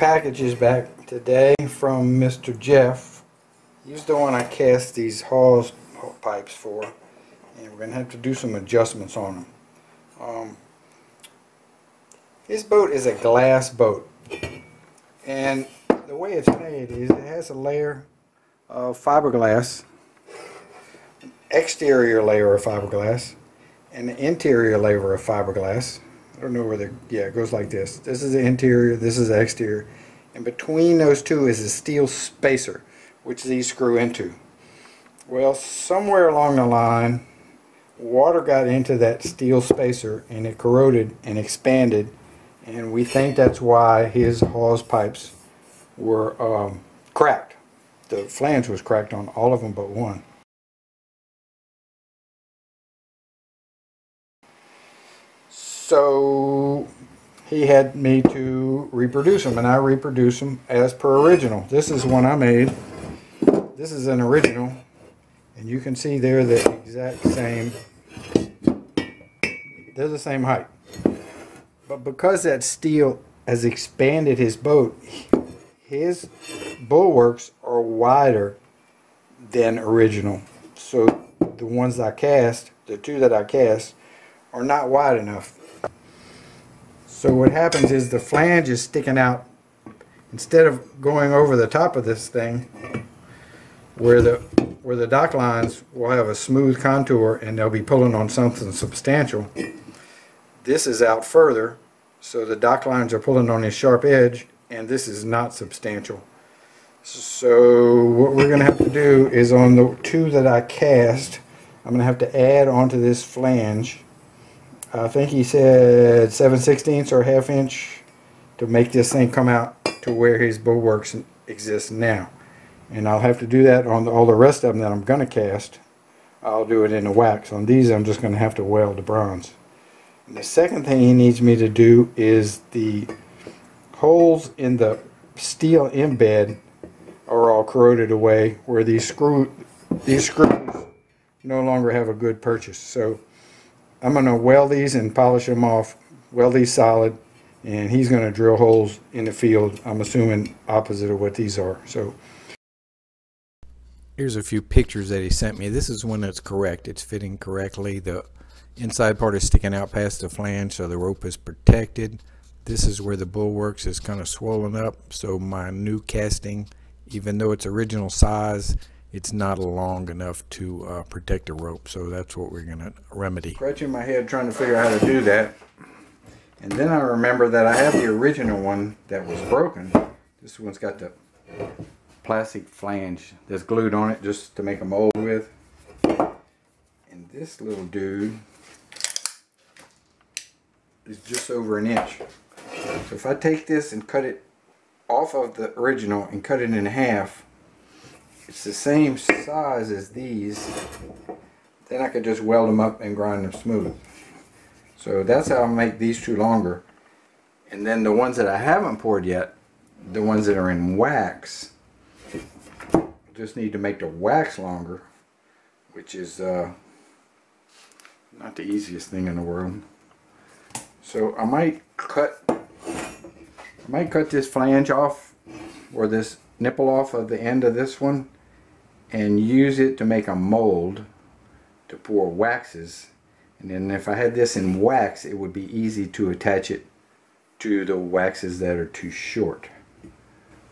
packages back today from Mr. Jeff. He's the one I cast these hose pipes for, and we're going to have to do some adjustments on them. His boat is a glass boat, and the way it's made is it has a layer of fiberglass, exterior layer of fiberglass, and the interior layer of fiberglass. I don't know where yeah, it goes like this. This is the interior, this is the exterior. And between those two is a steel spacer, which these screw into. Well, somewhere along the line, water got into that steel spacer and it corroded and expanded. And we think that's why his hose pipes were cracked. The flange was cracked on all of them but one. So he had me to reproduce them, and I reproduced them as per original. This is one I made. This is an original, and you can see they're the exact same. They're the same height. But because that steel has expanded his boat, his bulwarks are wider than original. So the ones I cast, the two that I cast, are not wide enough. So what happens is the flange is sticking out instead of going over the top of this thing where the dock lines will have a smooth contour and they'll be pulling on something substantial. This is out further, so the dock lines are pulling on this sharp edge, and this is not substantial. So what we're going to have to do is on the two that I cast, I'm going to have to add onto this flange. I think he said 7/16 or ½ inch to make this thing come out to where his bulwarks exist now. And I'll have to do that on all the rest of them that I'm going to cast. I'll do it in the wax. On these I'm just going to have to weld the bronze. And the second thing he needs me to do is the holes in the steel embed are all corroded away where these screws no longer have a good purchase. So I'm going to weld these and polish them off, weld these solid, and he's going to drill holes in the field, I'm assuming opposite of what these are. So here's a few pictures that he sent me. This is one that's correct. It's fitting correctly. The inside part is sticking out past the flange, so the rope is protected. This is where the bulwarks is kind of swollen up, so my new casting, even though it's original size, it's not long enough to protect the rope, so that's what we're going to remedy. Scratching my head trying to figure out how to do that, and then I remember that I have the original one that was broken. This one's got the plastic flange that's glued on it just to make a mold with, and this little dude is just over an inch. So if I take this and cut it off of the original and cut it in half, it's the same size as these, then I could just weld them up and grind them smooth. So that's how I make these two longer. And then the ones that I haven't poured yet, the ones that are in wax, just need to make the wax longer, which is not the easiest thing in the world. So I might cut this flange off, or this nipple off of the end of this one, and use it to make a mold to pour waxes. And then if I had this in wax, it would be easy to attach it to the waxes that are too short.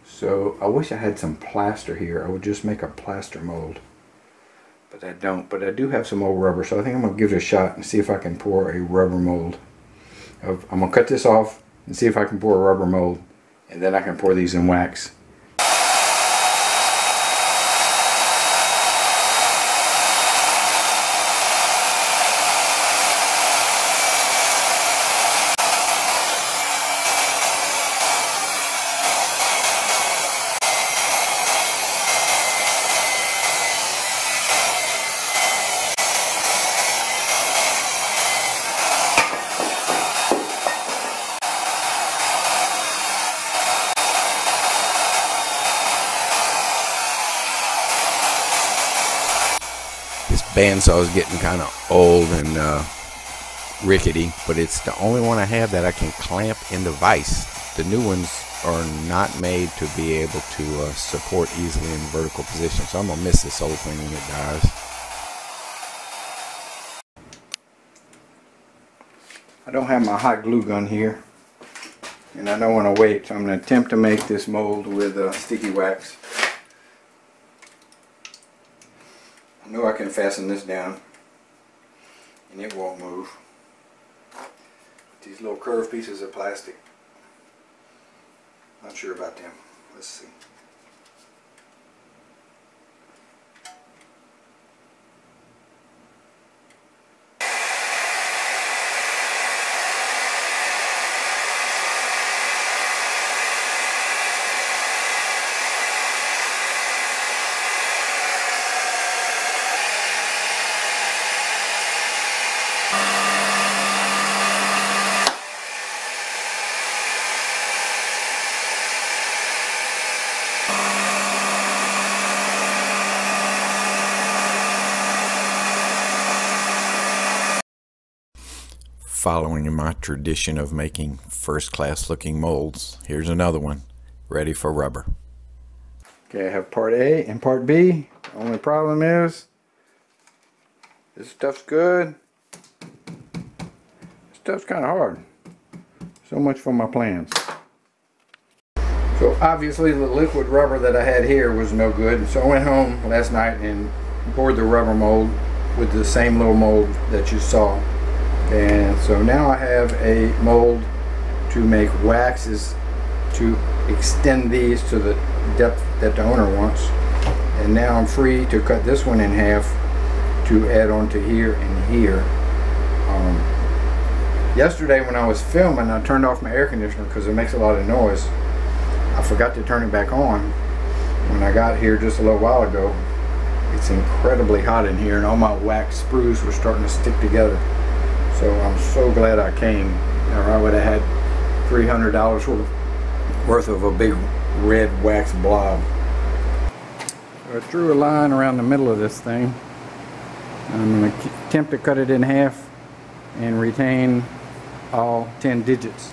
So I wish I had some plaster here. I would just make a plaster mold, but I don't. But I do have some old rubber, so I think I'm going to give it a shot and see if I can pour a rubber mold. I'm going to cut this off and see if I can pour a rubber mold, and then I can pour these in wax. Bandsaw is getting kind of old and rickety, but it's the only one I have that I can clamp in the vise. The new ones are not made to be able to support easily in vertical position. So I'm going to miss this whole thing when it dies. I don't have my hot glue gun here, and I don't want to wait, so I'm going to attempt to make this mold with sticky wax. I know I can fasten this down and it won't move. These little curved pieces of plastic, not sure about them. Let's see. Following in my tradition of making first-class looking molds, here's another one ready for rubber. Okay, I have part A and part B. The only problem is this stuff's good. This stuff's kind of hard. So much for my plans. So obviously the liquid rubber that I had here was no good, so I went home last night and poured the rubber mold with the same little mold that you saw. And so now I have a mold to make waxes to extend these to the depth that the owner wants. And now I'm free to cut this one in half to add on to here and here. Yesterday when I was filming, I turned off my air conditioner because it makes a lot of noise. I forgot to turn it back on when I got here just a little while ago. It's incredibly hot in here and all my wax sprues were starting to stick together. So I'm so glad I came, or I would have had $300 worth of a big red wax blob. So I drew a line around the middle of this thing. I'm going to attempt to cut it in half and retain all 10 digits.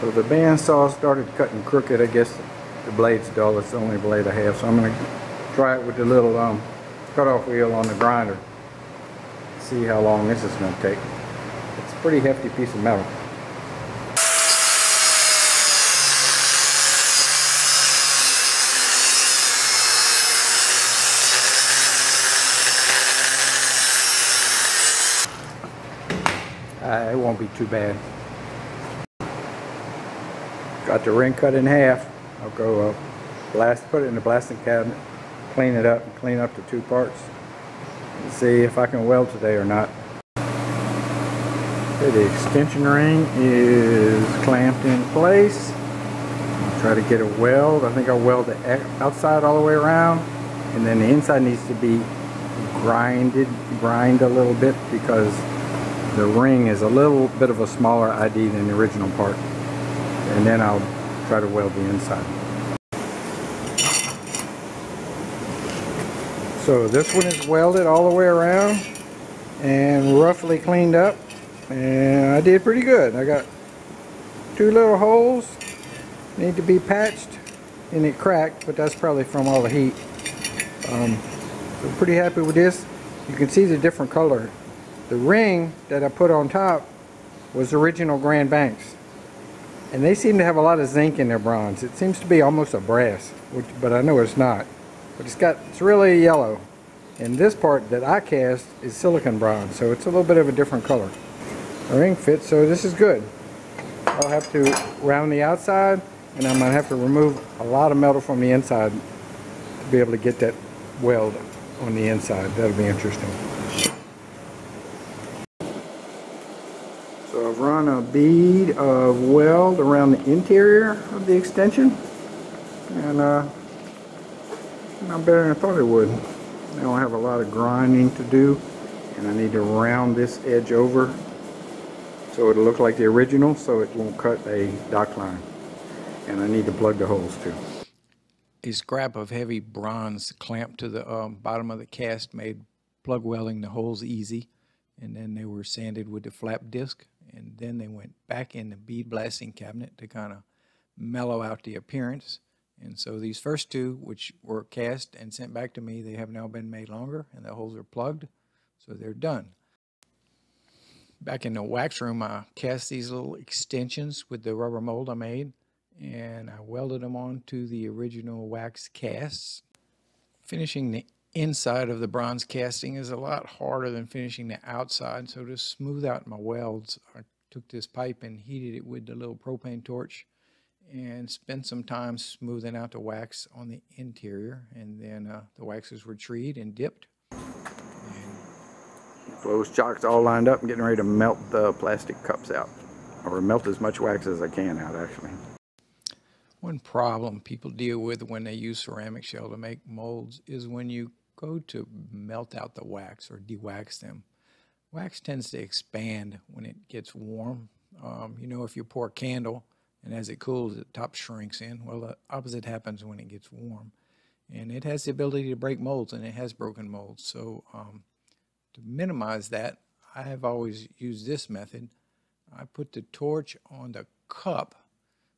So the bandsaw started cutting crooked. I guess the blade's dull. It's the only blade I have. So I'm going to try it with the little cutoff wheel on the grinder. See how long this is going to take. It's a pretty hefty piece of metal. It won't be too bad. Got the ring cut in half. I'll go put it in the blasting cabinet, clean it up, and clean up the two parts, and see if I can weld today or not. Okay, the extension ring is clamped in place. I'll try to get a weld. I think I'll weld the outside all the way around, and then the inside needs to be grind a little bit because the ring is a little bit of a smaller ID than the original part. And then I'll try to weld the inside. So this one is welded all the way around and roughly cleaned up, and I did pretty good. I got two little holes need to be patched and it cracked, but that's probably from all the heat. So pretty happy with this. You can see the different color. The ring that I put on top was original Grand Banks. And they seem to have a lot of zinc in their bronze. It seems to be almost a brass, but I know it's not. But it's really yellow. And this part that I cast is silicon bronze, so it's a little bit of a different color. The ring fits, so this is good. I'll have to round the outside, and I'm going to have to remove a lot of metal from the inside to be able to get that weld on the inside. That'll be interesting. So I've run a bead of weld around the interior of the extension, and not better than I thought it would. Now I have a lot of grinding to do, and I need to round this edge over so it'll look like the original, so it won't cut a dock line. And I need to plug the holes too. A scrap of heavy bronze clamped to the bottom of the cast made plug welding the holes easy, and then they were sanded with the flap disc, and then they went back in the bead blasting cabinet to kind of mellow out the appearance. And so these first two, which were cast and sent back to me, they have now been made longer, and the holes are plugged, so they're done. Back in the wax room, I cast these little extensions with the rubber mold I made, and I welded them onto the original wax casts. Finishing the inside of the bronze casting is a lot harder than finishing the outside, so to smooth out my welds, I took this pipe and heated it with the little propane torch and spent some time smoothing out the wax on the interior, and then the waxes were treed and dipped. Those chocks all lined up and getting ready to melt the plastic cups out, or melt as much wax as I can out actually. One problem people deal with when they use ceramic shell to make molds is when you go to melt out the wax or de-wax them. Wax tends to expand when it gets warm. You know, if you pour a candle and as it cools, the top shrinks in. Well, the opposite happens when it gets warm. And it has the ability to break molds, and it has broken molds. So to minimize that, I have always used this method. I put the torch on the cup,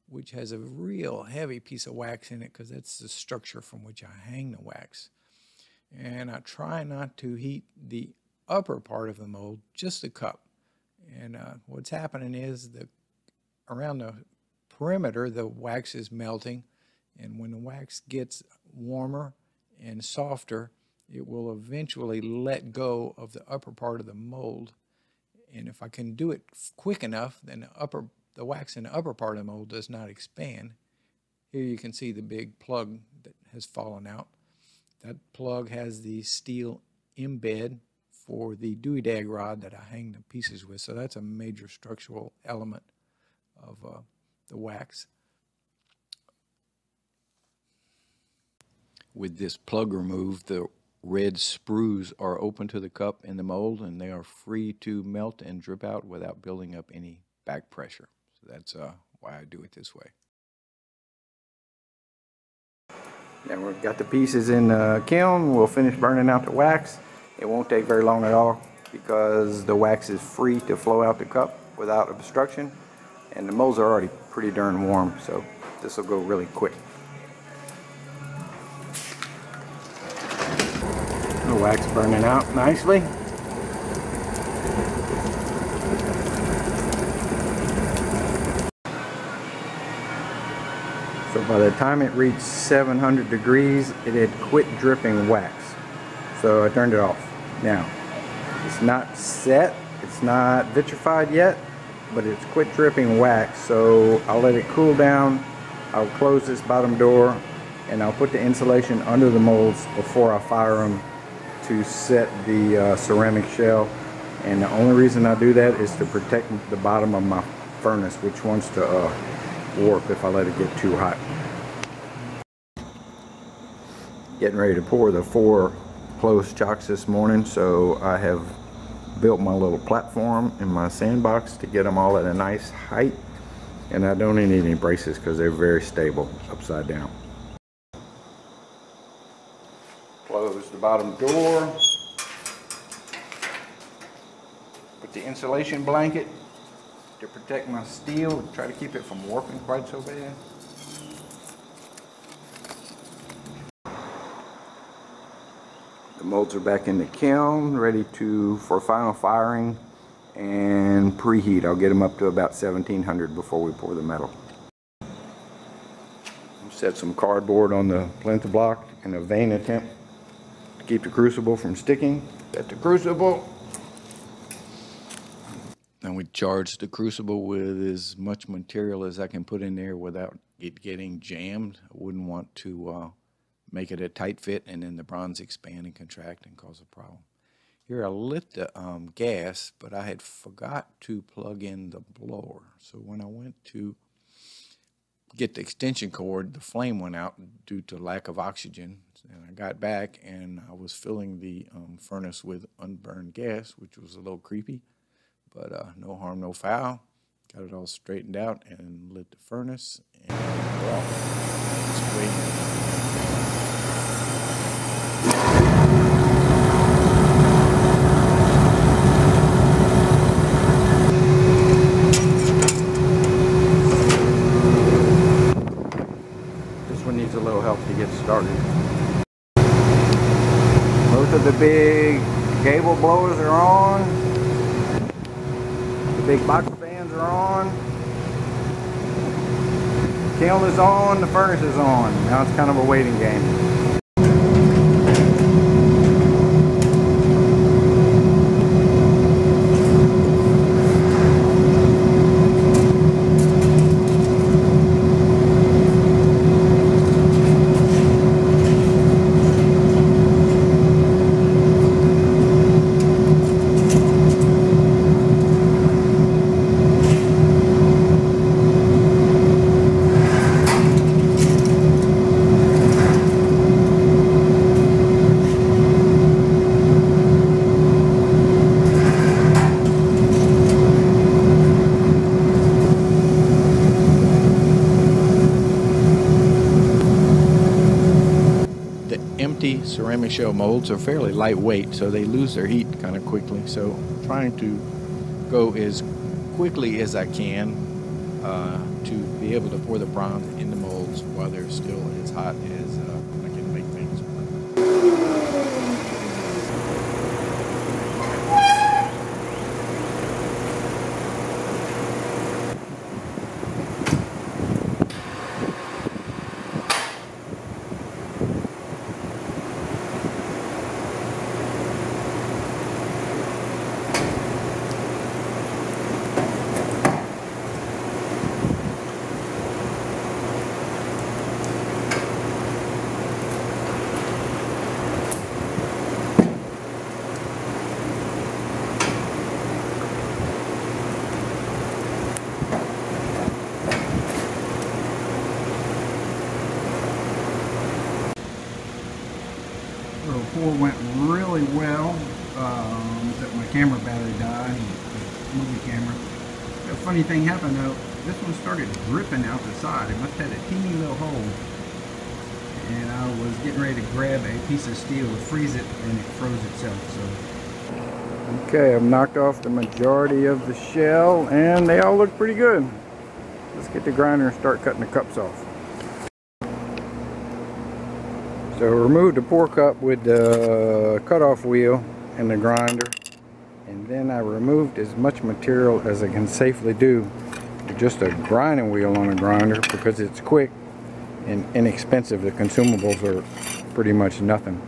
which has a real heavy piece of wax in it because that's the structure from which I hang the wax. And I try not to heat the upper part of the mold, just the cup. And what's happening is around the perimeter, the wax is melting, and when the wax gets warmer and softer, it will eventually let go of the upper part of the mold. And if I can do it quick enough, then the wax in the upper part of the mold does not expand. Here you can see the big plug that has fallen out. That plug has the steel embed for the dewey-dag rod that I hang the pieces with. So that's a major structural element of the wax. With this plug removed, the red sprues are open to the cup in the mold, and they are free to melt and drip out without building up any back pressure. So that's why I do it this way. And we've got the pieces in the kiln. We'll finish burning out the wax. It won't take very long at all because the wax is free to flow out the cup without obstruction, and the molds are already pretty darn warm, so this will go really quick. The wax burning out nicely. So by the time it reached 700 degrees, it had quit dripping wax. So I turned it off. Now, it's not set, it's not vitrified yet, but it's quit dripping wax. So I'll let it cool down. I'll close this bottom door, and I'll put the insulation under the molds before I fire them to set the ceramic shell. And the only reason I do that is to protect the bottom of my furnace, which wants to warp if I let it get too hot. Getting ready to pour the 4 closed chocks this morning, so I have built my little platform in my sandbox to get them all at a nice height, and I don't need any braces because they're very stable upside down. Close the bottom door, put the insulation blanket to protect my steel, try to keep it from warping quite so bad. The molds are back in the kiln, ready for final firing and preheat. I'll get them up to about 1700 before we pour the metal. Set some cardboard on the plinth block in a vain attempt to keep the crucible from sticking. Set the crucible. And we charge the crucible with as much material as I can put in there without it getting jammed. I wouldn't want to make it a tight fit and then the bronze expand and contract and cause a problem. Here I lit the gas, but I had forgot to plug in the blower. So when I went to get the extension cord, the flame went out due to lack of oxygen. And I got back and I was filling the furnace with unburned gas, which was a little creepy, but no harm, no foul. Got it all straightened out and lit the furnace, and we're off. Just waiting. Needs a little help to get started. Both of the big gable blowers are on. The big box fans are on. The kiln is on. The furnace is on. Now it's kind of a waiting game. Empty ceramic shell molds are fairly lightweight, so they lose their heat kind of quickly. So I'm trying to go as quickly as I can to be able to pour the bronze in the molds while they're still as hot as I can make things work. The pour went really well, except my camera battery died, the movie camera. A funny thing happened though, this one started dripping out the side. It must have had a teeny little hole. And I was getting ready to grab a piece of steel to freeze it, and it froze itself. So. Okay, I've knocked off the majority of the shell, and they all look pretty good. Let's get the grinder and start cutting the cups off. So remove the pour cup with the cutoff wheel and the grinder, and then I removed as much material as I can safely do with just a grinding wheel on a grinder because it's quick and inexpensive. The consumables are pretty much nothing.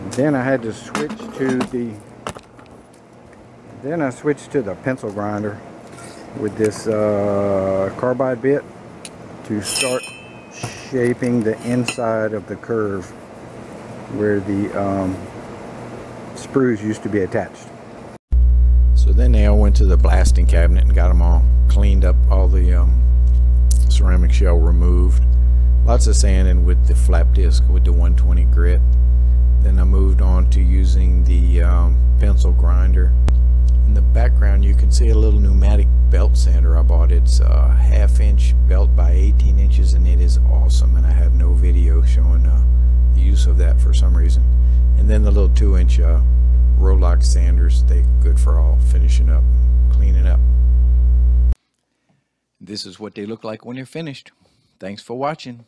And then I had to switch to the pencil grinder with this carbide bit to start shaping the inside of the curve where the sprues used to be attached. So then they all went to the blasting cabinet and got them all cleaned up, all the ceramic shell removed. Lots of sanding with the flap disc with the 120 grit. Then I moved on to using the pencil grinder. In the background you can see a little pneumatic belt sander I bought. It's a 1/2-inch belt by 18 inches and it is awesome, and I have no video showing the use of that for some reason. And then the little 2-inch Roll-Lock sanders, they're good for all finishing up, cleaning up. This is what they look like when they're finished. Thanks for watching.